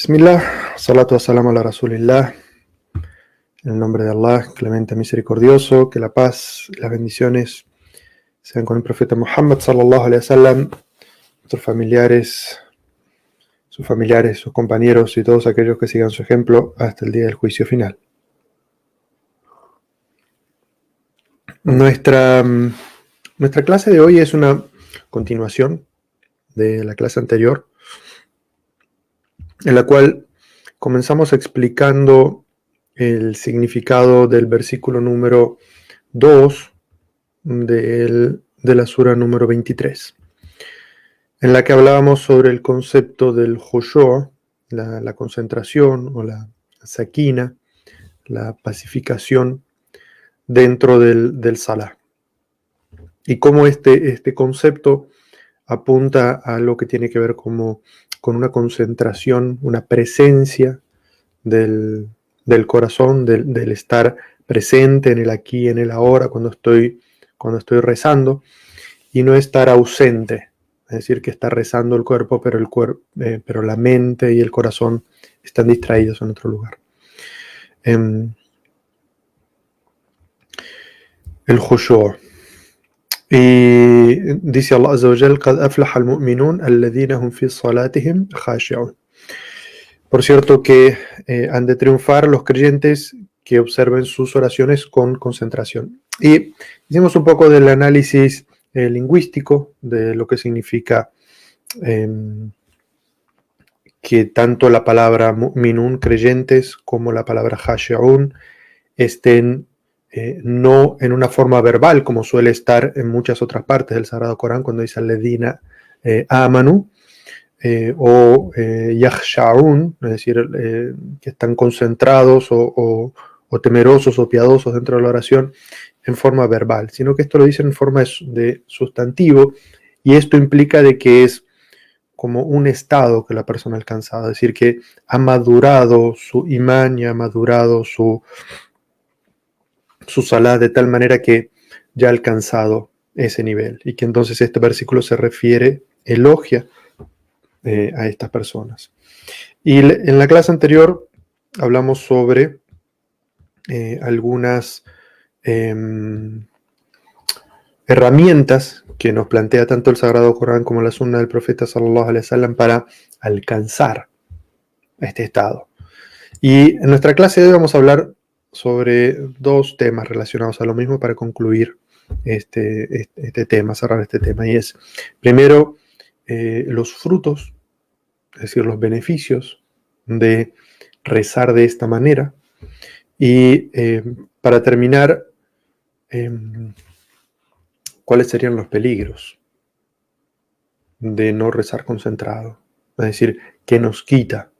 Bismillah, salatu wassalamu ala rasulillah. En el nombre de Allah, clemente misericordioso, que la paz y las bendiciones sean con el profeta Muhammad sallallahu alaihi wasallam, sus familiares, sus compañeros y todos aquellos que sigan su ejemplo hasta el día del juicio final. Nuestra clase de hoy es una continuación de la clase anterior, en la cual comenzamos explicando el significado del versículo número 2 de la sura número 23, en la que hablábamos sobre el concepto del khushu', la concentración o la sakina, la pacificación dentro del salah, y cómo este concepto apunta a lo que tiene que ver con una concentración, una presencia del corazón, del estar presente en el aquí y en el ahora cuando estoy rezando, y no estar ausente, es decir, que está rezando el cuerpo, pero la mente y el corazón están distraídos en otro lugar. El khushu'. Y dice Allah Azza wa Jal: "Qad aflaha al-mu'minun alladhina hum fi salatihim khashi'un". Por cierto que han de triunfar los creyentes que observen sus oraciones con concentración. Y hicimos un poco del análisis lingüístico de lo que significa que tanto la palabra mu'minun, creyentes, como la palabra khashi'un estén no en una forma verbal, como suele estar en muchas otras partes del Sagrado Corán, cuando dice alladhina amanu, o yakhsha'un, es decir, que están concentrados o temerosos o piadosos dentro de la oración en forma verbal, sino que esto lo dice en forma de sustantivo, y esto implica de que es como un estado que la persona ha alcanzado, es decir, que ha madurado su imán y ha madurado su salah de tal manera que ya ha alcanzado ese nivel, y que entonces este versículo se refiere, elogia a estas personas. Y en la clase anterior hablamos sobre algunas herramientas que nos plantea tanto el Sagrado Corán como la Sunna del Profeta sallallahu alaihi wasallam para alcanzar este estado. Y en nuestra clase de hoy vamos a hablar sobre dos temas relacionados a lo mismo para concluir este tema, cerrar este tema. Y es, primero, los frutos, es decir, los beneficios de rezar de esta manera. Y para terminar, ¿cuáles serían los peligros de no rezar concentrado? Es decir, ¿qué nos quita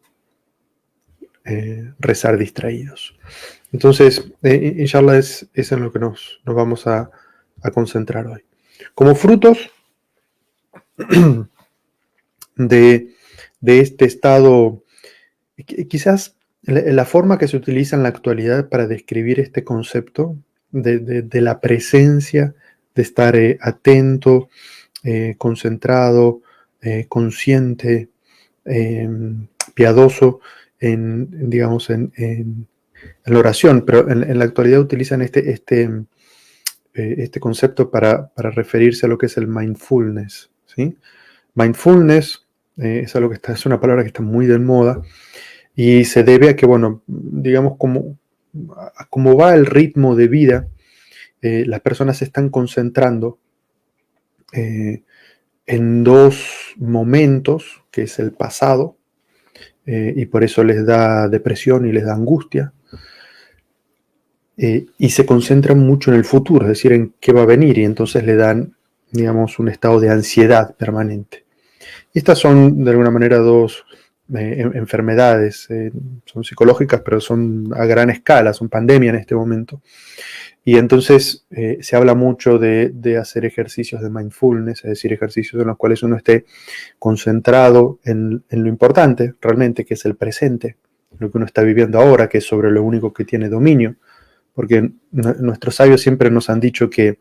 rezar distraídos? Entonces, inshallah, es en lo que nos vamos a concentrar hoy. Como frutos de este estado, quizás la forma que se utiliza en la actualidad para describir este concepto de la presencia, de estar atento, concentrado, consciente, piadoso en la oración, pero en la actualidad utilizan este concepto para referirse a lo que es el mindfulness, ¿sí? Mindfulness es una palabra que está muy de moda, y se debe a que, digamos, como va el ritmo de vida, las personas se están concentrando en dos momentos, que es el pasado, y por eso les da depresión y les da angustia, y se concentran mucho en el futuro, es decir, en qué va a venir, y entonces le dan, digamos, un estado de ansiedad permanente. Y estas son, de alguna manera, dos enfermedades, son psicológicas, pero son a gran escala, son pandemia en este momento. Y entonces se habla mucho de hacer ejercicios de mindfulness, es decir, ejercicios en los cuales uno esté concentrado en lo importante realmente, que es el presente, lo que uno está viviendo ahora, que es sobre lo único que tiene dominio. Porque nuestros sabios siempre nos han dicho que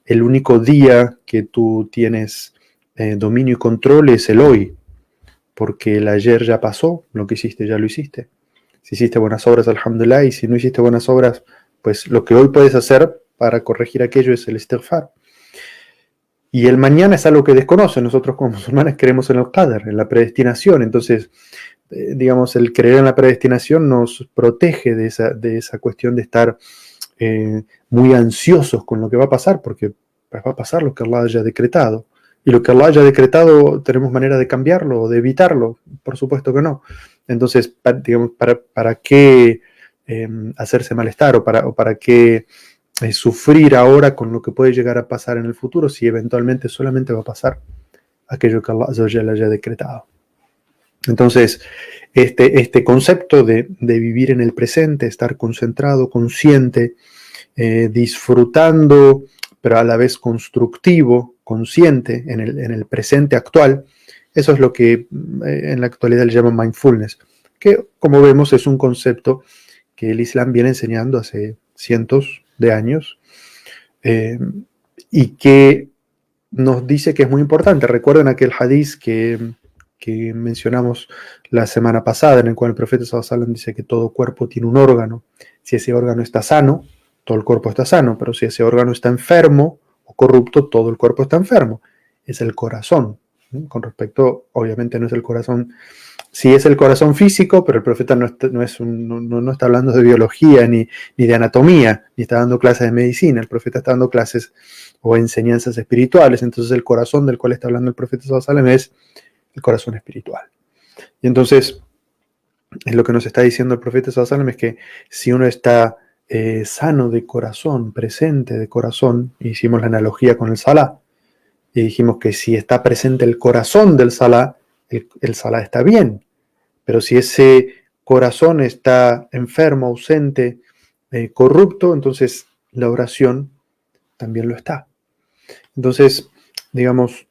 el único día que tú tienes dominio y control es el hoy. porque el ayer ya pasó, lo que hiciste ya lo hiciste. Si hiciste buenas obras, alhamdulillah, y si no hiciste buenas obras, pues lo que hoy puedes hacer para corregir aquello es el istighfar. Y el mañana es algo que desconoce. Nosotros como musulmanes creemos en el qadr, en la predestinación. Entonces, digamos, el creer en la predestinación nos protege de esa cuestión de estar muy ansiosos con lo que va a pasar, porque pues, va a pasar lo que Allah haya decretado. Y lo que Allah haya decretado, ¿tenemos manera de cambiarlo o de evitarlo? Por supuesto que no. Entonces, digamos, ¿para qué hacerse malestar o para qué sufrir ahora con lo que puede llegar a pasar en el futuro si eventualmente solamente va a pasar aquello que Allah haya decretado? Entonces, este concepto de vivir en el presente, estar concentrado, consciente, disfrutando, pero a la vez constructivo, consciente en el presente actual, eso es lo que en la actualidad le llaman mindfulness, que como vemos es un concepto que el Islam viene enseñando hace cientos de años y que nos dice que es muy importante. Recuerden aquel hadiz que mencionamos la semana pasada, en el cual el profeta sallallahu alaihi wasallam dice que todo cuerpo tiene un órgano. Si ese órgano está sano, todo el cuerpo está sano, pero si ese órgano está enfermo o corrupto, todo el cuerpo está enfermo. Es el corazón. Con respecto, obviamente no es el corazón, sí es el corazón físico, pero el profeta no está hablando de biología ni de anatomía, ni está dando clases de medicina. El profeta está dando clases o enseñanzas espirituales. Entonces el corazón del cual está hablando el profeta sallallahu alaihi wasallam es el corazón espiritual. Y entonces, es lo que nos está diciendo el profeta sallallahu alaihi wasallam, es que si uno está sano de corazón, presente de corazón, hicimos la analogía con el salá, y dijimos que si está presente el corazón del salá, el salá está bien, pero si ese corazón está enfermo, ausente, corrupto, entonces la oración también lo está. Entonces, digamos,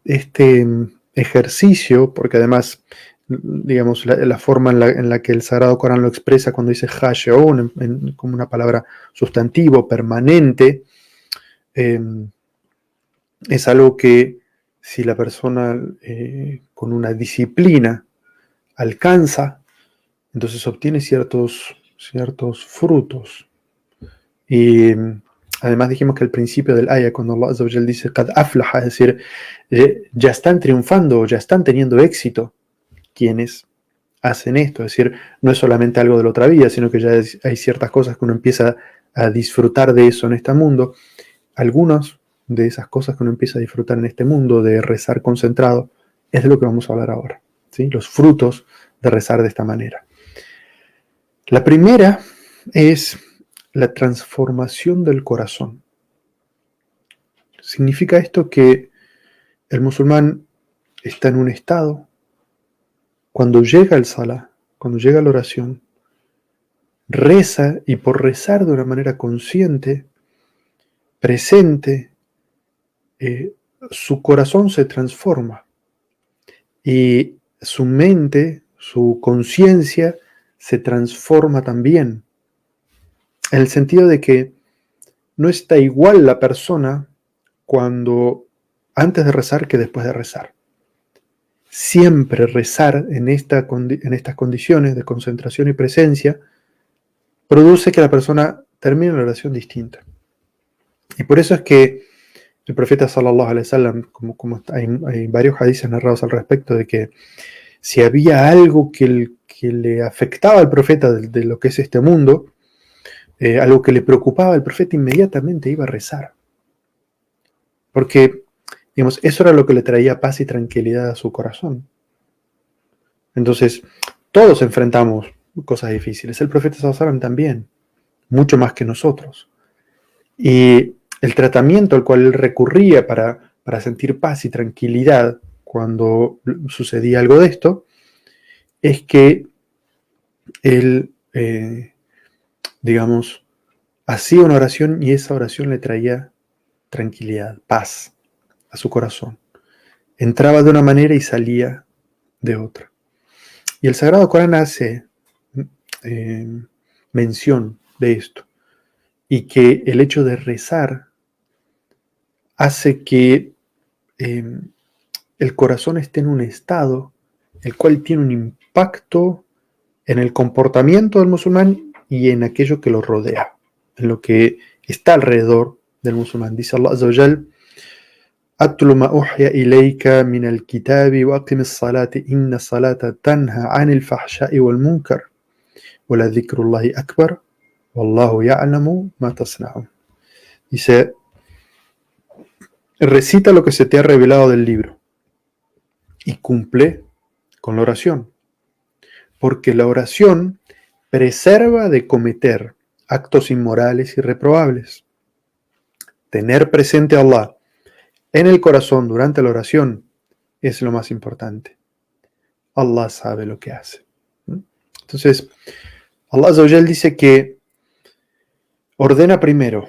este ejercicio, porque además, digamos, la forma en la que el Sagrado Corán lo expresa cuando dice Hasheon, como una palabra sustantivo, permanente, eh, es algo que si la persona con una disciplina alcanza, entonces obtiene ciertos frutos. Y además dijimos que al principio del ayah, cuando Allah Azza wa Jal dice Qad aflaha, es decir, ya están triunfando, ya están teniendo éxito quienes hacen esto. Es decir, no es solamente algo de la otra vida, sino que ya hay ciertas cosas que uno empieza a disfrutar de eso en este mundo. Algunas de esas cosas que uno empieza a disfrutar en este mundo, de rezar concentrado, es de lo que vamos a hablar ahora, ¿sí? Los frutos de rezar de esta manera. La primera es la transformación del corazón. Significa esto que el musulmán está en un estado, cuando llega el salah, cuando llega la oración, reza, y por rezar de una manera consciente, presente, su corazón se transforma y su mente, su conciencia se transforma también, en el sentido de que no está igual la persona cuando antes de rezar que después de rezar. Siempre rezar en estas condiciones de concentración y presencia produce que la persona termine la oración distinta. Y por eso es que el profeta sallallahu alaihi wasallam, como hay varios hadices narrados al respecto, de que si había algo que le afectaba al profeta de lo que es este mundo, algo que le preocupaba, el profeta inmediatamente iba a rezar. Porque, digamos, eso era lo que le traía paz y tranquilidad a su corazón. Entonces, todos enfrentamos cosas difíciles. El profeta sallallahu alaihi wasallam también, mucho más que nosotros. Y el tratamiento al cual él recurría para sentir paz y tranquilidad cuando sucedía algo de esto, es que él, digamos, hacía una oración y esa oración le traía tranquilidad, paz a su corazón. Entraba de una manera y salía de otra. Y el Sagrado Corán hace mención de esto, y que el hecho de rezar hace que el corazón esté en un estado el cual tiene un impacto en el comportamiento del musulmán y en aquello que lo rodea, en lo que está alrededor del musulmán. Dice Allah Azza wa Jal: Atlu ma uhya ilayka min al-kitabi wa aqim as-salati inna salata tanha 'anil fahsha'i wal munkar wa la dhikrullahi akbar wallahu ya'lamu ma tasna'un. Dice: recita lo que se te ha revelado del libro y cumple con la oración, porque la oración preserva de cometer actos inmorales y reprobables. Tener presente a Allah en el corazón durante la oración es lo más importante. Allah sabe lo que hace. Entonces, Allah Azza wa Jal dice que ordena primero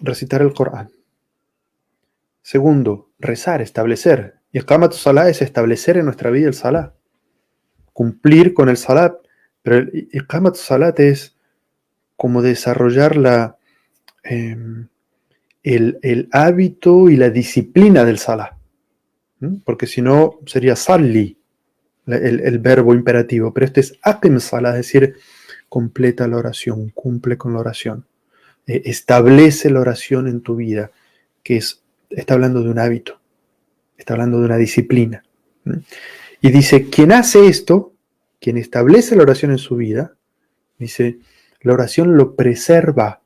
recitar el Corán. Segundo, rezar, establecer. Y Iqamat Salah es establecer en nuestra vida el Salah. Cumplir con el Salat. Pero el Iqamat Salat es como desarrollar el hábito y la disciplina del Salah. Porque si no sería Salli, el verbo imperativo. Pero este es Aqim Salah, es decir, completa la oración, cumple con la oración. Establece la oración en tu vida, que está hablando de un hábito, está hablando de una disciplina. Y dice, quien hace esto, quien establece la oración en su vida, dice, la oración lo preserva.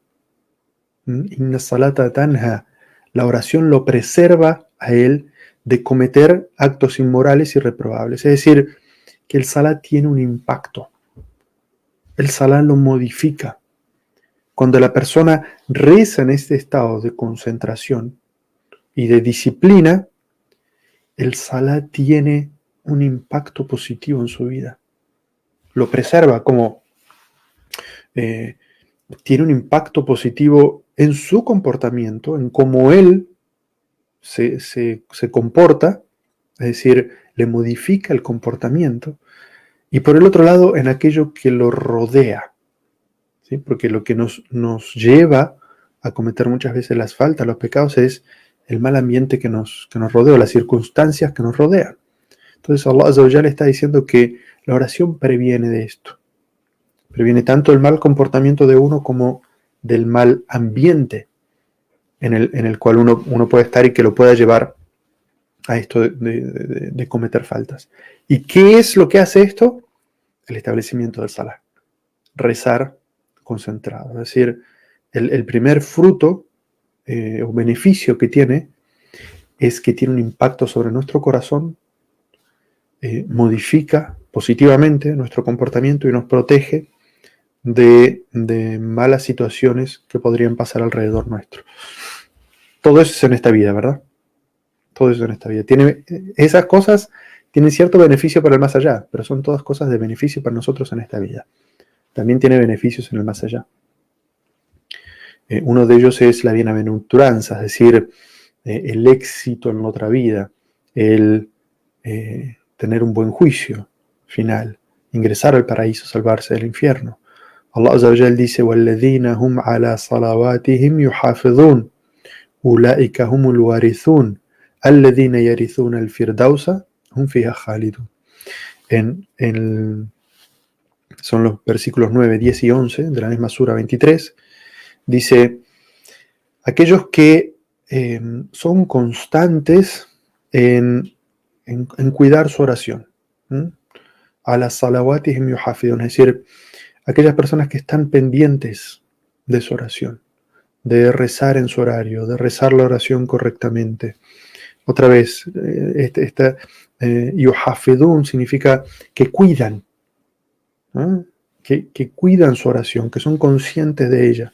Inna salata tanha. La oración lo preserva a él de cometer actos inmorales y reprobables. Es decir, que el salat tiene un impacto. El salat lo modifica. Cuando la persona reza en este estado de concentración y de disciplina, el salat tiene un impacto positivo en su vida. Lo preserva como tiene un impacto positivo en su comportamiento, en cómo él se comporta, es decir, le modifica el comportamiento, y por el otro lado, en aquello que lo rodea, ¿sí? Porque lo que nos lleva a cometer muchas veces las faltas, los pecados, es el mal ambiente que nos rodea, las circunstancias que nos rodean. Entonces Allah Azza wa Jalla está diciendo que la oración previene de esto. Previene tanto el mal comportamiento de uno como del mal ambiente en el cual uno puede estar y que lo pueda llevar a esto de cometer faltas. ¿Y qué es lo que hace esto? El establecimiento del salah. Rezar concentrado. Es decir, el primer fruto o beneficio que tiene es que tiene un impacto sobre nuestro corazón, modifica positivamente nuestro comportamiento y nos protege de malas situaciones que podrían pasar alrededor nuestro. Todo eso es en esta vida, ¿verdad? Todo eso en esta vida. Esas cosas tienen cierto beneficio para el más allá, pero son todas cosas de beneficio para nosotros en esta vida. También tiene beneficios en el más allá. Uno de ellos es la bienaventuranza, es decir, el éxito en la otra vida, el tener un buen juicio final, ingresar al paraíso, salvarse del infierno. Allah Azza wa Jal dice: وَالَّذِينَ هُمْ عَلَى صَلَوَاتِهِمْ يُحَافِظُونَ أُولَئِكَ هُمُ الْوَارِثُونَ الَّذِينَ يَرِثُونَ الْفِرْدَوْسَ هُمْ فِيهَا خَالِدُونَ. Son los versículos 9, 10 y 11 de la misma sura 23. Dice: aquellos que son constantes en cuidar su oración. A las salawatihim yuhafidun, es decir, aquellas personas que están pendientes de su oración, de rezar en su horario, de rezar la oración correctamente. Otra vez, yuhafidun significa que cuidan, ¿no? que cuidan su oración, que son conscientes de ella.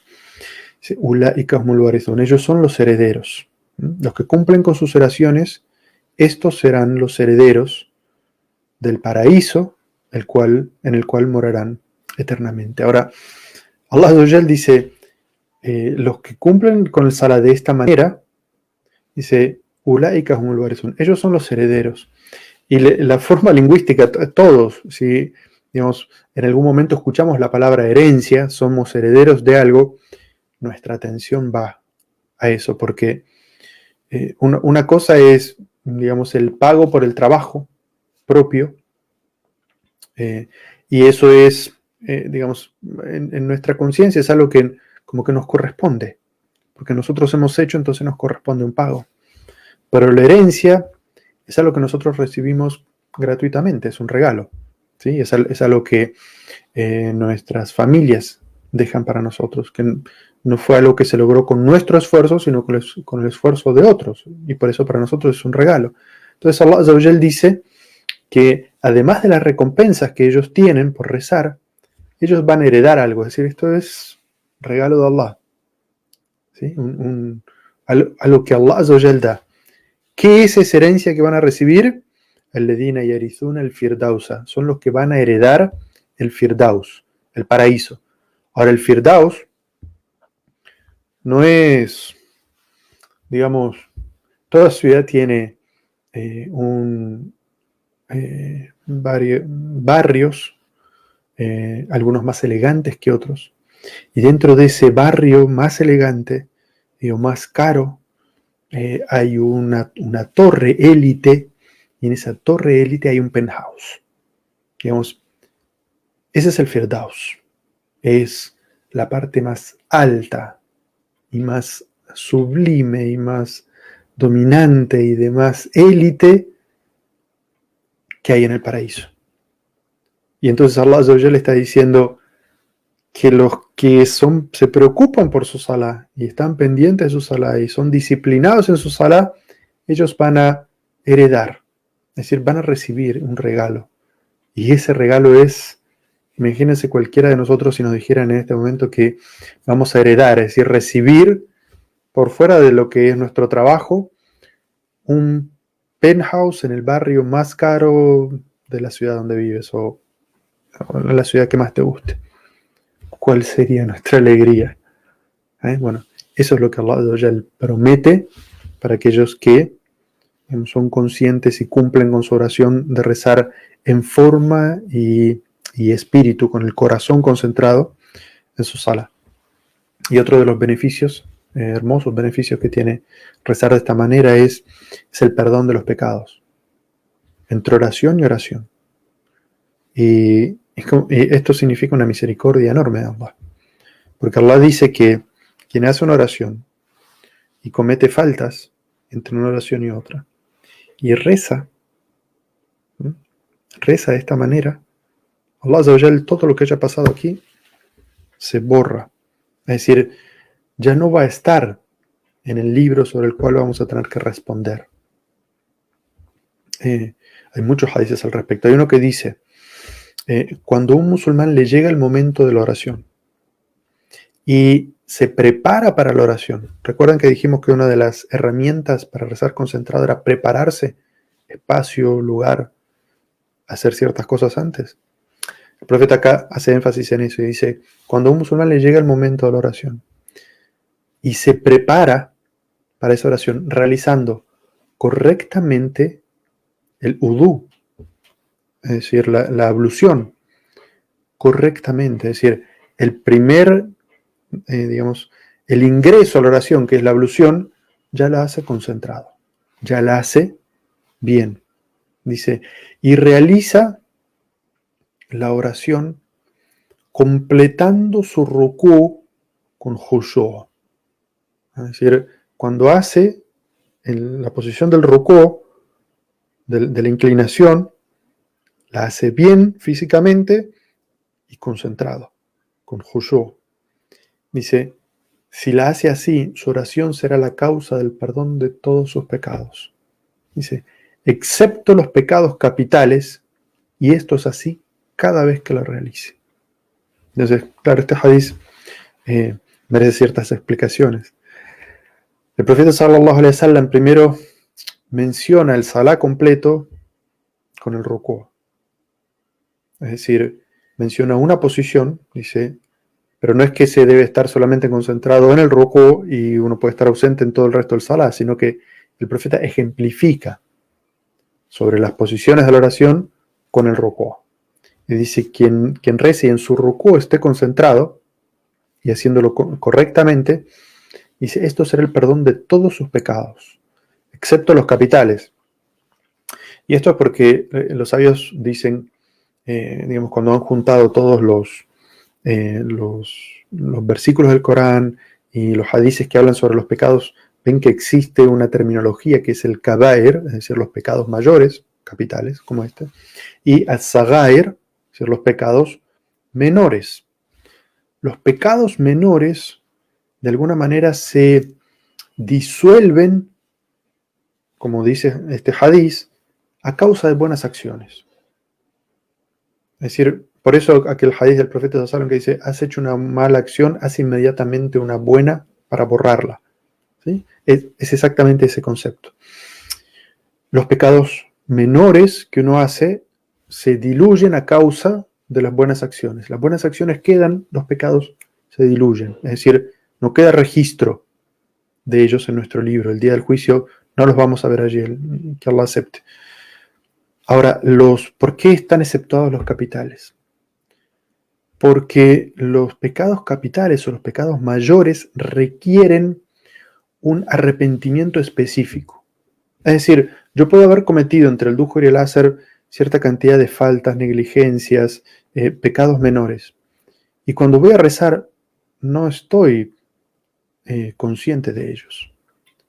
Ulaika humul warithun, ellos son los herederos. Los que cumplen con sus oraciones, estos serán los herederos del paraíso, en el cual morarán eternamente. Ahora, Allah Azza wa Jal dice, los que cumplen con el salah de esta manera, dice, Ulaika humul warithun, ellos son los herederos. Y la forma lingüística, todos, si digamos, en algún momento escuchamos la palabra herencia, somos herederos de algo, nuestra atención va a eso, porque una cosa es digamos, el pago por el trabajo propio, y eso es, digamos, en nuestra conciencia es algo que como que nos corresponde, porque nosotros hemos hecho, entonces nos corresponde un pago. Pero la herencia es algo que nosotros recibimos gratuitamente, es un regalo, ¿sí? Es algo que nuestras familias dejan para nosotros, que no fue algo que se logró con nuestro esfuerzo, sino con el esfuerzo de otros, y por eso para nosotros es un regalo. Entonces Allah Azza wa Jal dice que además de las recompensas que ellos tienen por rezar, ellos van a heredar algo, es decir, esto es regalo de Allah, ¿sí? Algo que Allah Azza wa Jal da. ¿Qué es esa herencia que van a recibir? Alladina yarithuna el firdausa, son los que van a heredar el firdaus, el paraíso. Ahora, el firdaus no es, digamos, toda ciudad tiene barrios, algunos más elegantes que otros, y dentro de ese barrio más elegante o más caro, hay una torre élite, y en esa torre élite hay un penthouse. Digamos, ese es el Firdaus. Es la parte más alta y más sublime y más dominante y de más élite que hay en el paraíso. Y entonces Allah Azza wa Jalla está diciendo que los que se preocupan por su salá y están pendientes de su salá y son disciplinados en su salá, ellos van a heredar, es decir, van a recibir un regalo. Y ese regalo es, imagínense cualquiera de nosotros si nos dijeran en este momento que vamos a heredar, es decir, recibir por fuera de lo que es nuestro trabajo, un penthouse en el barrio más caro de la ciudad donde vives o en la ciudad que más te guste. ¿Cuál sería nuestra alegría? Bueno, eso es lo que Allah promete para aquellos que son conscientes y cumplen con su oración de rezar en forma y espíritu, con el corazón concentrado en su sala. Y otro de los beneficios, hermosos beneficios que tiene rezar de esta manera es el perdón de los pecados, entre oración y oración. Y esto significa una misericordia enorme de Allah. Porque Allah dice que quien hace una oración y comete faltas entre una oración y otra, y reza de esta manera, Allah Azza wa Jal, todo lo que haya pasado aquí se borra. Es decir, ya no va a estar en el libro sobre el cual vamos a tener que responder. Hay muchos hadices al respecto. Hay uno que dice, cuando a un musulmán le llega el momento de la oración y se prepara para la oración, recuerdan que dijimos que una de las herramientas para rezar concentrado era prepararse, espacio, lugar, hacer ciertas cosas antes. El profeta acá hace énfasis en eso y dice, cuando a un musulmán le llega el momento de la oración y se prepara para esa oración realizando correctamente el udú, es decir, la ablución, correctamente, es decir, el primer, digamos, el ingreso a la oración, que es la ablución, ya la hace concentrado, ya la hace bien. Dice, y realiza la oración completando su rukú con khushu'. Es decir, cuando hace en la posición del rukú, de la inclinación, la hace bien físicamente y concentrado, con khushu'. Dice, si la hace así, su oración será la causa del perdón de todos sus pecados. Dice, excepto los pecados capitales, y esto es así cada vez que lo realice. Entonces, claro, este hadith merece ciertas explicaciones. El profeta sallallahu alaihi wasallam primero menciona el salá completo con el rukú. Es decir, menciona una posición, dice, pero no es que se debe estar solamente concentrado en el rukú y uno puede estar ausente en todo el resto del salá, sino que el profeta ejemplifica sobre las posiciones de la oración con el rukú. Y dice, quien rece y en su rukú esté concentrado y haciéndolo correctamente, dice, esto será el perdón de todos sus pecados, excepto los capitales. Y esto es porque los sabios dicen, digamos, cuando han juntado todos los versículos del Corán y los hadices que hablan sobre los pecados, ven que existe una terminología que es el kabair, es decir, los pecados mayores, capitales, como este, y al-sagair, es decir, los pecados menores. Los pecados menores, de alguna manera, se disuelven, como dice este hadiz, a causa de buenas acciones. Es decir, por eso aquel hadiz del profeta sallallahu alaihi wasallam que dice, has hecho una mala acción, haz inmediatamente una buena para borrarla. ¿Sí? Es exactamente ese concepto. Los pecados menores que uno hace se diluyen a causa de las buenas acciones. Las buenas acciones quedan, los pecados se diluyen. Es decir, no queda registro de ellos en nuestro libro. El día del juicio no los vamos a ver allí, que Allah acepte. Ahora, ¿por qué están exceptuados los capitales? Porque los pecados capitales o los pecados mayores requieren un arrepentimiento específico. Es decir, yo puedo haber cometido entre el Duhur y el Asr cierta cantidad de faltas, negligencias, pecados menores. Y cuando voy a rezar, no estoy consciente de ellos.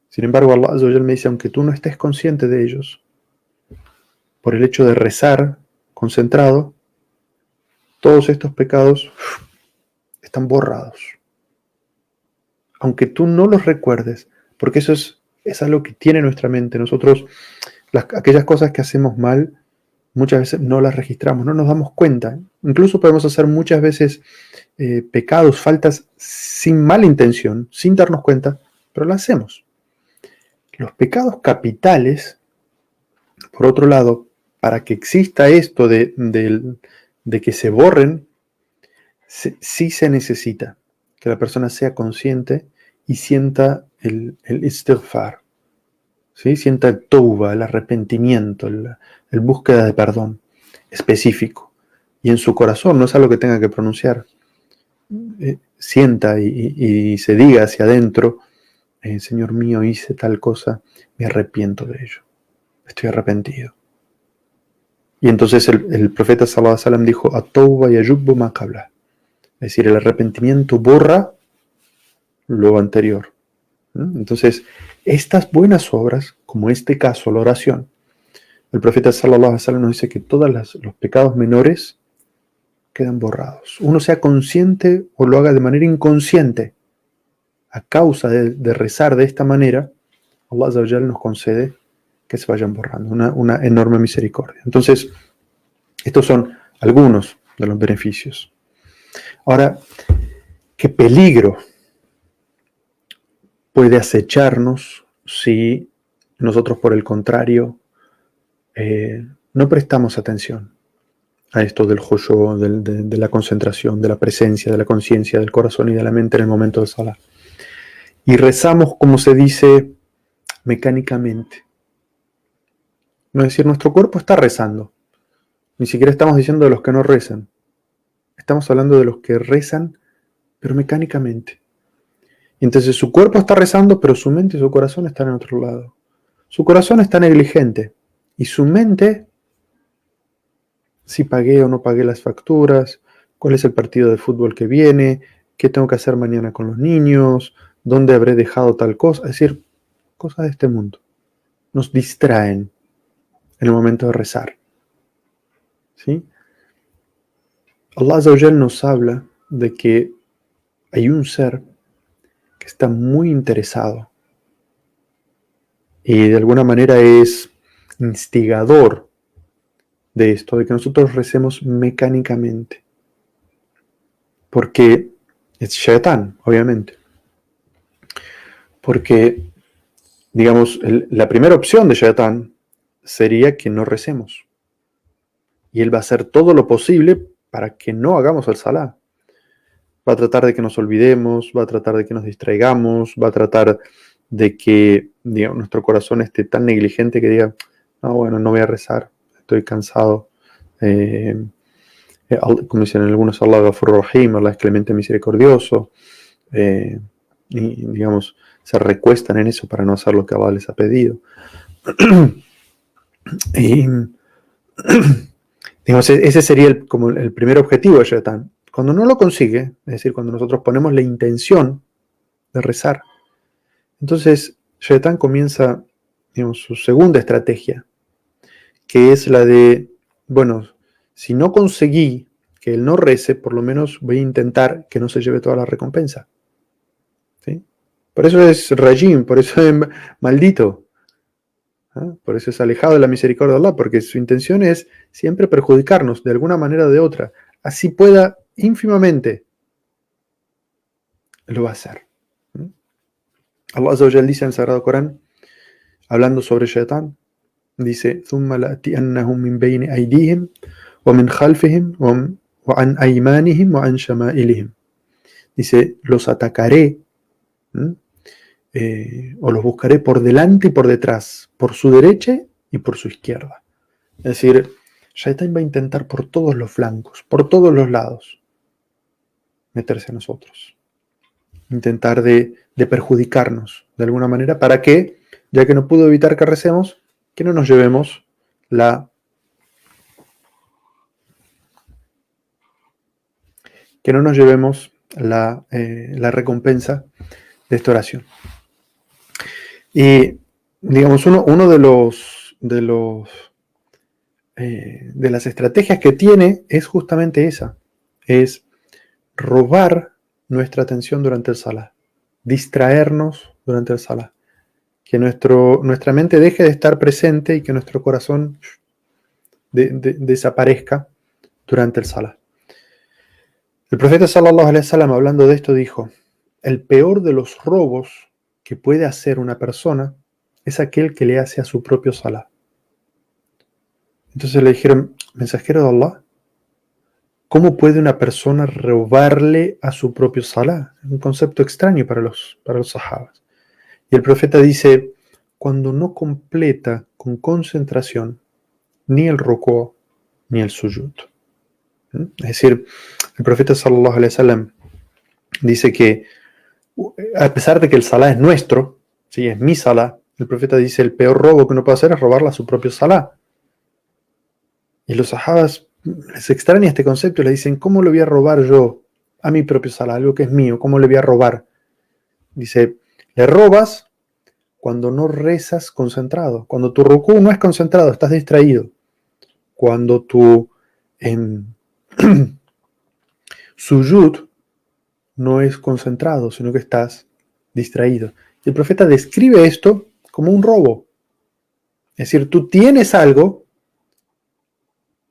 Sin embargo, Allah Azza wa Jal me dice, aunque tú no estés consciente de ellos, por el hecho de rezar concentrado, todos estos pecados están borrados. Aunque tú no los recuerdes, porque eso es algo que tiene nuestra mente. Nosotros, aquellas cosas que hacemos mal, muchas veces no las registramos, no nos damos cuenta. Incluso podemos hacer muchas veces pecados, faltas sin mala intención, sin darnos cuenta, pero las hacemos. Los pecados capitales, por otro lado, para que exista esto de que se borren, sí se necesita que la persona sea consciente y sienta el istighfar, ¿sí? Sienta el tauba, el arrepentimiento, el búsqueda de perdón específico. Y en su corazón, no es algo que tenga que pronunciar, sienta y se diga hacia adentro, Señor mío, hice tal cosa, me arrepiento de ello, estoy arrepentido. Y entonces el profeta sallallahu alaihi wasallam dijo, at-tauba yajubbu ma qabla. Es decir, el arrepentimiento borra lo anterior. Entonces, estas buenas obras, como este caso, la oración, el profeta sallallahu alaihi wasallam nos dice que todos los pecados menores quedan borrados. Uno sea consciente o lo haga de manera inconsciente, a causa de rezar de esta manera, Allah Azza wa Jal nos concede que se vayan borrando, una enorme misericordia. Entonces, estos son algunos de los beneficios. Ahora, ¿qué peligro puede acecharnos si nosotros, por el contrario, no prestamos atención a esto del khushu', de la concentración, de la presencia, de la conciencia, del corazón y de la mente en el momento del salah? Y rezamos, como se dice, mecánicamente. No es decir, nuestro cuerpo está rezando. Ni siquiera estamos diciendo de los que no rezan. Estamos hablando de los que rezan, pero mecánicamente. Y entonces su cuerpo está rezando, pero su mente y su corazón están en otro lado. Su corazón está negligente. Y su mente, si pagué o no pagué las facturas, cuál es el partido de fútbol que viene, qué tengo que hacer mañana con los niños, dónde habré dejado tal cosa. Es decir, cosas de este mundo. Nos distraen en el momento de rezar. ¿Sí? Allah Azza wa Jal nos habla de que hay un ser que está muy interesado y de alguna manera es instigador de esto, de que nosotros recemos mecánicamente. Porque es Shaitán, obviamente. Porque, digamos, la primera opción de Shaitán sería que no recemos. Y él va a hacer todo lo posible para que no hagamos el salah. Va a tratar de que nos olvidemos, va a tratar de que nos distraigamos, va a tratar de que, digamos, nuestro corazón esté tan negligente que diga, no, bueno, no voy a rezar, estoy cansado. Como dicen algunos, Allah Ghafur Rahim, Allah es clemente misericordioso. Y, digamos, se recuestan en eso para no hacer lo que Allah les ha pedido. Y digamos, ese sería como el primer objetivo de Shaitán. Cuando no lo consigue, es decir, cuando nosotros ponemos la intención de rezar, entonces Shaitán comienza, digamos, su segunda estrategia, que es la de, bueno, si no conseguí que él no rece, por lo menos voy a intentar que no se lleve toda la recompensa. ¿Sí? Por eso es rajim, por eso es maldito. ¿Ah? Por eso es alejado de la misericordia de Allah, porque su intención es siempre perjudicarnos de alguna manera o de otra. Así pueda ínfimamente, lo va a hacer. Allah Azza wa Jal dice en el Sagrado Corán, hablando sobre Shaitán, dice: ثُمَّ لَأْتِيَنَّهُم مِّن بَيْنِ أَيْدِيهِمْ وَمِنْ خَلْفِهِمْ وَعَنْ أَيْمَانِهِمْ وَعَنْ شَمَائِلِهِمْ. Dice, los atacaré, o los buscaré por delante y por detrás, por su derecha y por su izquierda. Es decir, Shaitán va a intentar por todos los flancos, por todos los lados, meterse a nosotros. Intentar de perjudicarnos de alguna manera, para que, ya que no pudo evitar que recemos, que no nos llevemos la recompensa de esta oración. Y digamos, uno de las estrategias que tiene es justamente esa, es robar nuestra atención durante el salah, distraernos durante el salah, que nuestra mente deje de estar presente y que nuestro corazón desaparezca durante el salah. El profeta sallallahu alaihi wasallam, hablando de esto, dijo: el peor de los robos que puede hacer una persona es aquel que le hace a su propio salah. Entonces le dijeron: mensajero de Allah, ¿cómo puede una persona robarle a su propio salah? Es un concepto extraño para los sahabas. Y el profeta dice: cuando no completa con concentración ni el rukú ni el sujud. Es decir, el profeta sallallahu alaihi wasallam dice que, a pesar de que el salah es nuestro, ¿sí? Es mi salah, el profeta dice: el peor robo que uno puede hacer es robarle a su propio salah. Y los sahabas les extraña este concepto y le dicen: ¿cómo le voy a robar yo a mi propio salah, algo que es mío? ¿Cómo le voy a robar? Dice: le robas cuando no rezas concentrado, cuando tu rukú no es concentrado, estás distraído, cuando tu sujud no es concentrado, sino que estás distraído. Y el profeta describe esto como un robo. Es decir, tú tienes algo,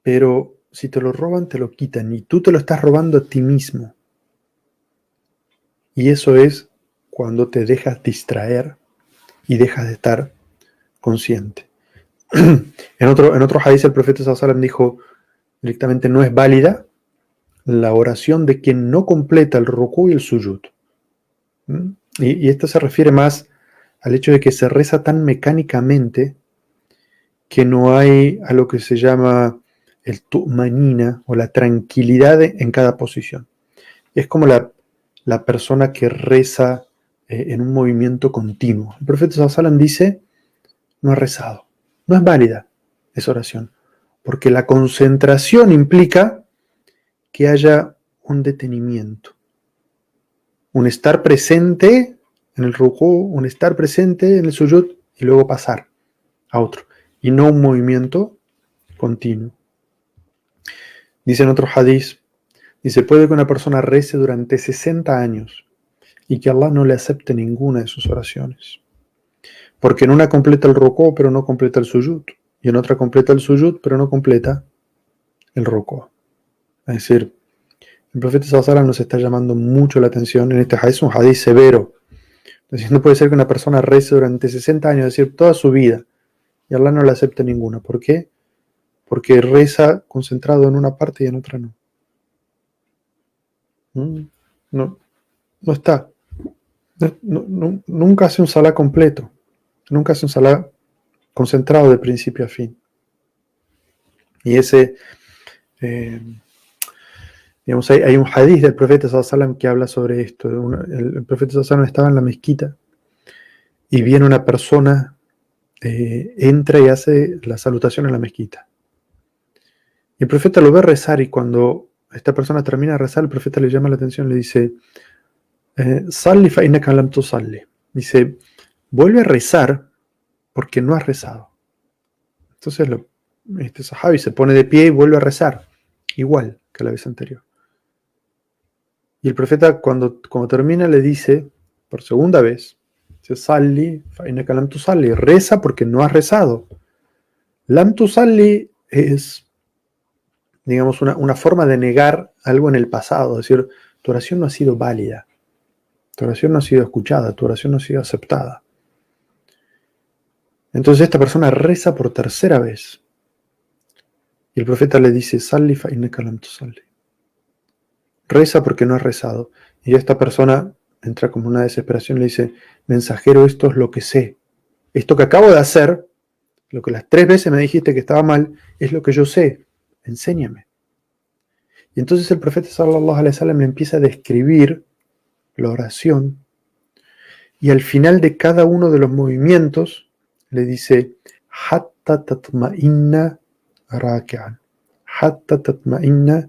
pero si te lo roban, te lo quitan, y tú te lo estás robando a ti mismo. Y eso es cuando te dejas distraer y dejas de estar consciente. En otro hadith el profeta sallallahu alaihi wasallam dijo directamente: no es válida la oración de quien no completa el rukú y el sujud. Y esto se refiere más al hecho de que se reza tan mecánicamente que no hay a lo que se llama el tu'manina, o la tranquilidad en cada posición. Es como la persona que reza en un movimiento continuo. El profeta sallallahu alaihi wasallam dice: no ha rezado, no es válida esa oración, porque la concentración implica que haya un detenimiento, un estar presente en el rukú, un estar presente en el sujud y luego pasar a otro, y no un movimiento continuo. Dice en otro hadith, dice: puede que una persona rece durante 60 años y que Allah no le acepte ninguna de sus oraciones, porque en una completa el rukú pero no completa el sujud, y en otra completa el sujud pero no completa el rukú. Es decir, el profeta sallallahu alaihi wasallam nos está llamando mucho la atención en este hadith. Es un hadith severo. Es decir, no puede ser que una persona rece durante 60 años, es decir, toda su vida, y Allah no le acepte ninguna. ¿Por qué? Porque reza concentrado en una parte y en otra no. No está. Nunca hace un salah completo. Nunca hace un salah concentrado de principio a fin. Y ese, digamos, hay un hadith del profeta sallallahu alaihi wasallam que habla sobre esto. El profeta sallallahu alaihi wasallam estaba en la mezquita y viene una persona entra y hace la salutación en la mezquita. Y el profeta lo ve rezar y cuando esta persona termina de rezar, el profeta le llama la atención, le dice, Salli fa innaka lam tusalli. Dice, vuelve a rezar porque no has rezado. Entonces este sahabi se pone de pie y vuelve a rezar, igual que la vez anterior. Y el profeta cuando termina le dice, por segunda vez, dice, Salli fa innaka lam tusalli. Reza porque no has rezado. Lam tusalli es, digamos, una forma de negar algo en el pasado, es decir, tu oración no ha sido válida, tu oración no ha sido escuchada, tu oración no ha sido aceptada. Entonces esta persona reza por tercera vez. Y el profeta le dice, Salli fa innaka lam tusalli. Reza porque no has rezado. Y esta persona entra como una desesperación y le dice, mensajero, esto es lo que sé. Esto que acabo de hacer, lo que las 3 veces me dijiste que estaba mal, es lo que yo sé. Enséñame. Y entonces el profeta sallallahu alaihi wasallam le empieza a describir la oración y al final de cada uno de los movimientos le dice hatta tatma'inna raki'an, hatta tatma'inna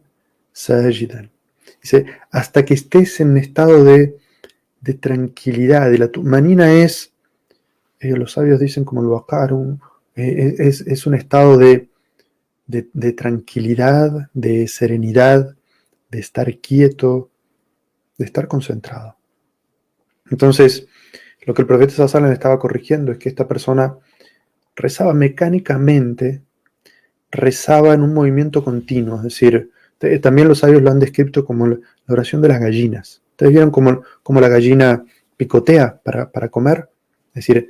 sajidan. Dice, hasta que estés en estado de tranquilidad. Y la tumanina es, los sabios dicen como el waqar, es un estado de tranquilidad, de serenidad, de estar quieto, de estar concentrado. Entonces, lo que el profeta sallallahu alaihi wasallam estaba corrigiendo es que esta persona rezaba mecánicamente, rezaba en un movimiento continuo, es decir, también los sabios lo han descrito como la oración de las gallinas. Ustedes vieron como la gallina picotea para comer, es decir,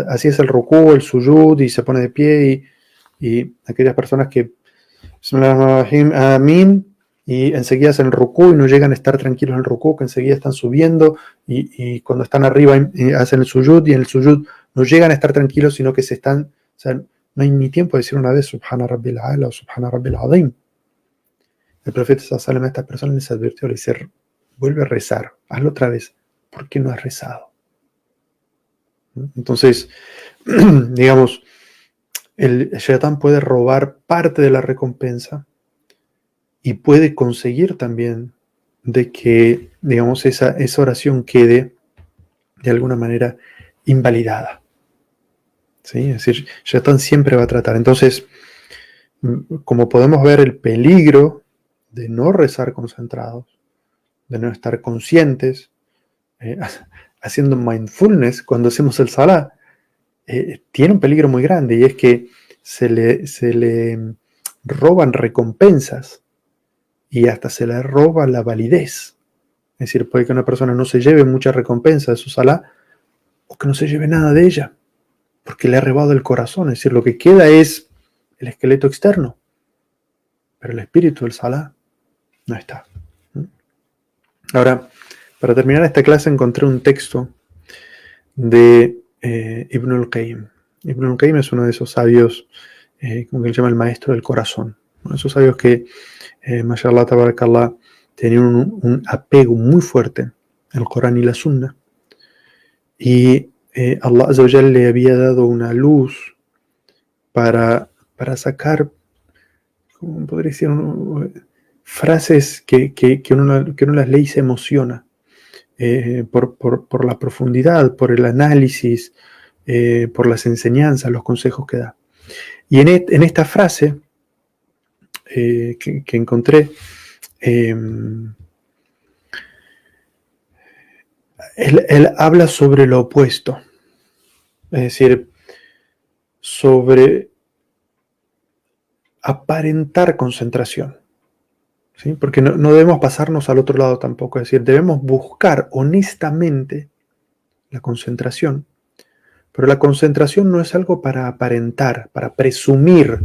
así es el rukú, el suyud, y se pone de pie, y aquellas personas que Amin, y enseguida hacen el rukú y no llegan a estar tranquilos en el rukú, que enseguida están subiendo, y cuando están arriba hacen el suyud, y en el suyud no llegan a estar tranquilos, sino que o sea, no hay ni tiempo de decir una vez Subhana Rabbil A'la o Subhana Rabbil Azim. El profeta sallallahu alaihi wasallam a esta persona les advirtió, le dice, vuelve a rezar, hazlo otra vez, ¿por qué no has rezado? Entonces, digamos, el Shaitán puede robar parte de la recompensa y puede conseguir también de que, digamos, esa oración quede de alguna manera invalidada. ¿Sí? Es decir, Shaitán siempre va a tratar. Entonces, como podemos ver, el peligro de no rezar concentrados, de no estar conscientes, haciendo mindfulness cuando hacemos el salah, tiene un peligro muy grande, y es que se le roban recompensas y hasta se le roba la validez. Es decir, puede que una persona no se lleve mucha recompensa de su salah o que no se lleve nada de ella porque le ha robado el corazón. Es decir, lo que queda es el esqueleto externo, pero el espíritu del salah no está. Ahora, para terminar esta clase encontré un texto de Ibn al-Qayyim. Ibn al-Qayyim es uno de esos sabios, como que le llama el maestro del corazón. Uno de esos sabios que, mashallah, tabarakallah, tenían un apego muy fuerte al Corán y la Sunna. Y Allah Azza wa Jalla le había dado una luz para sacar, ¿cómo podría decir? Frases que uno las lee y se emociona. Por la profundidad, por el análisis, por las enseñanzas, los consejos que da. Y en esta frase que encontré, él habla sobre lo opuesto, es decir, sobre aparentar concentración. ¿Sí? Porque no debemos pasarnos al otro lado tampoco, es decir, debemos buscar honestamente la concentración, pero la concentración no es algo para aparentar, para presumir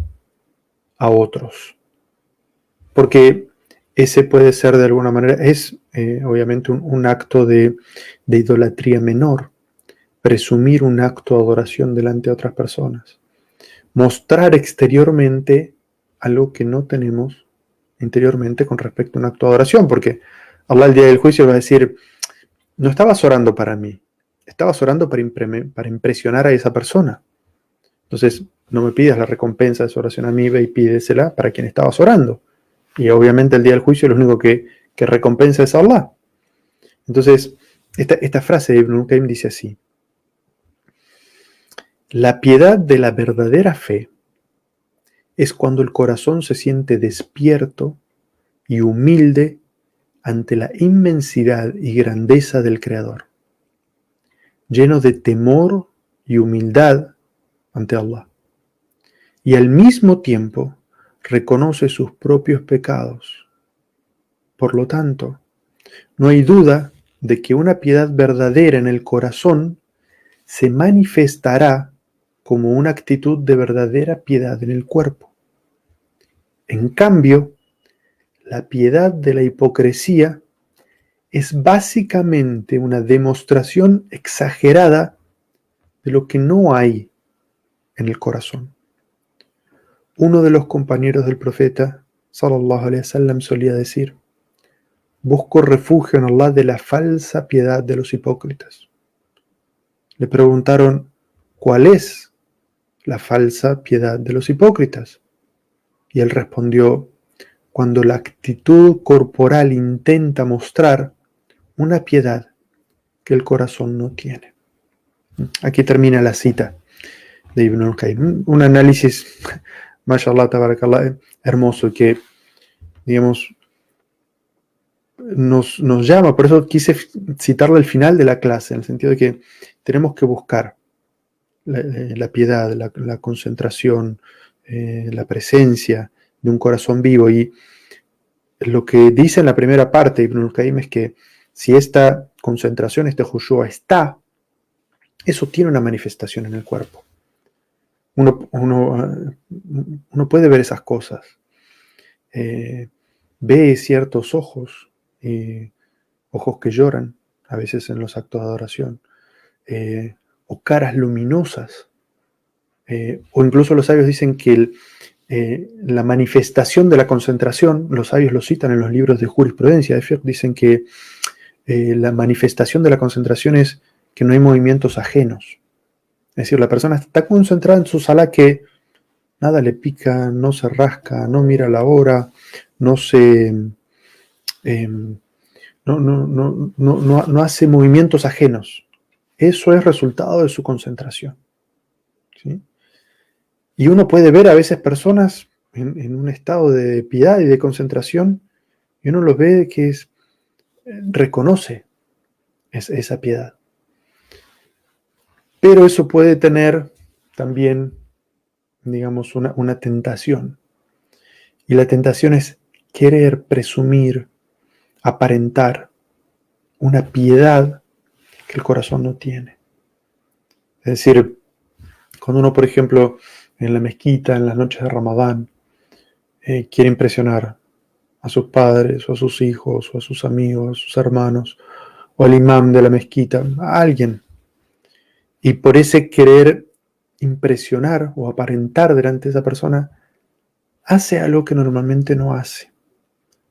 a otros, porque ese puede ser de alguna manera, es obviamente un acto de idolatría menor, presumir un acto de adoración delante de otras personas, mostrar exteriormente algo que no tenemos interiormente con respecto a un acto de adoración, porque Allah el día del juicio va a decir, no estabas orando para mí, estabas orando para impresionar a esa persona. Entonces, no me pidas la recompensa de esa oración a mí, ve y pídesela para quien estabas orando. Y obviamente el día del juicio lo único que recompensa es Allah. Entonces, esta frase de Ibn Qayyim dice así: la piedad de la verdadera fe es cuando el corazón se siente despierto y humilde ante la inmensidad y grandeza del Creador, lleno de temor y humildad ante Allah, y al mismo tiempo reconoce sus propios pecados. Por lo tanto, no hay duda de que una piedad verdadera en el corazón se manifestará como una actitud de verdadera piedad en el cuerpo. En cambio, la piedad de la hipocresía es básicamente una demostración exagerada de lo que no hay en el corazón. Uno de los compañeros del profeta, sallallahu alaihi wasallam, solía decir: busco refugio en Allah de la falsa piedad de los hipócritas. Le preguntaron: ¿cuál es la falsa piedad de los hipócritas? Y él respondió: cuando la actitud corporal intenta mostrar una piedad que el corazón no tiene. Aquí termina la cita de Ibn al-Qayyim. Un análisis, mashallah, tabarakallah, hermoso, que, digamos, nos llama. Por eso quise citarlo al final de la clase, en el sentido de que tenemos que buscar la piedad, la concentración, la presencia de un corazón vivo. Y lo que dice en la primera parte Ibn al-Qayyim es que si esta concentración, este Jushua está, eso tiene una manifestación en el cuerpo. Uno puede ver esas cosas. Ve ciertos ojos, ojos que lloran, a veces en los actos de adoración, o caras luminosas, o incluso los sabios dicen que la manifestación de la concentración, los sabios lo citan en los libros de jurisprudencia de fiqh, dicen que la manifestación de la concentración es que no hay movimientos ajenos. Es decir, la persona está concentrada en su sala, que nada le pica, no se rasca, no mira la hora, no se... no hace movimientos ajenos. Eso es resultado de su concentración, ¿sí? Y uno puede ver a veces personas en un estado de piedad y de concentración, y uno los ve que reconoce esa piedad. Pero eso puede tener también, digamos, una tentación. Y la tentación es querer presumir, aparentar una piedad que el corazón no tiene. Es decir, cuando uno, por ejemplo, en la mezquita, en las noches de Ramadán, quiere impresionar a sus padres, o a sus hijos, o a sus amigos, a sus hermanos, o al imam de la mezquita, a alguien. Y por ese querer impresionar o aparentar delante de esa persona, hace algo que normalmente no hace.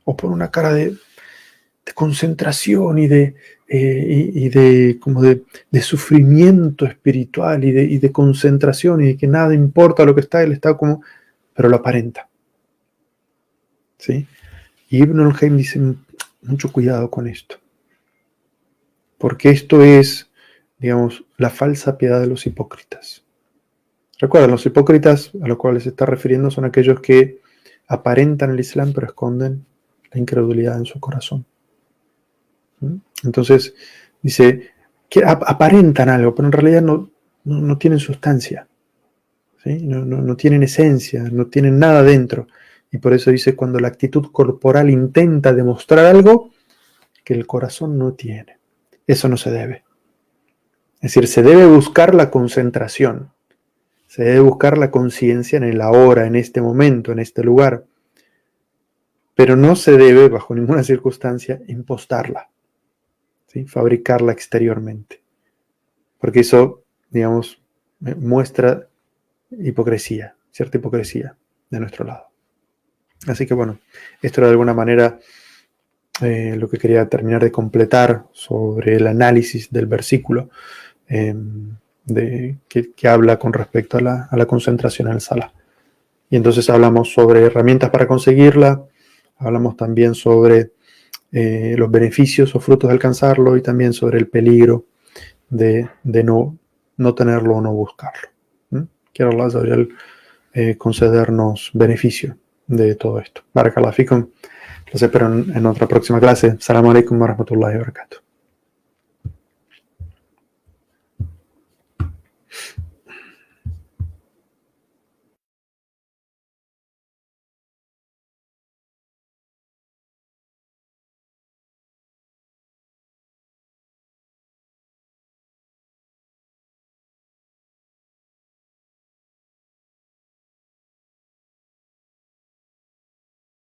O pone una cara de concentración y de sufrimiento espiritual y de concentración, y de que nada importa lo que está, él está como, pero lo aparenta. ¿Sí? Y Ibn al-Qayyim dice: mucho cuidado con esto, porque esto es, digamos, la falsa piedad de los hipócritas. Recuerden, los hipócritas a los cuales se está refiriendo son aquellos que aparentan el Islam pero esconden la incredulidad en su corazón. Entonces dice que aparentan algo, pero en realidad no tienen sustancia, ¿sí? No tienen esencia, no tienen nada dentro. Y por eso dice: cuando la actitud corporal intenta demostrar algo que el corazón no tiene. Eso no se debe. Es decir, se debe buscar la concentración, se debe buscar la conciencia en el ahora, en este momento, en este lugar. Pero no se debe, bajo ninguna circunstancia, impostarla, ¿sí? Fabricarla exteriormente. Porque eso, digamos, muestra hipocresía, cierta hipocresía de nuestro lado. Así que bueno, esto era de alguna manera lo que quería terminar de completar sobre el análisis del versículo. que habla con respecto a la concentración en el Salah. Y entonces hablamos sobre herramientas para conseguirla, hablamos también sobre los beneficios o frutos de alcanzarlo y también sobre el peligro de no tenerlo o no buscarlo. Quiero Allah Azza wa Jal concedernos beneficio de todo esto. Barakallahu fikum. Los espero en otra próxima clase. Assalamu alaikum wa rahmatullahi wa barakatuh.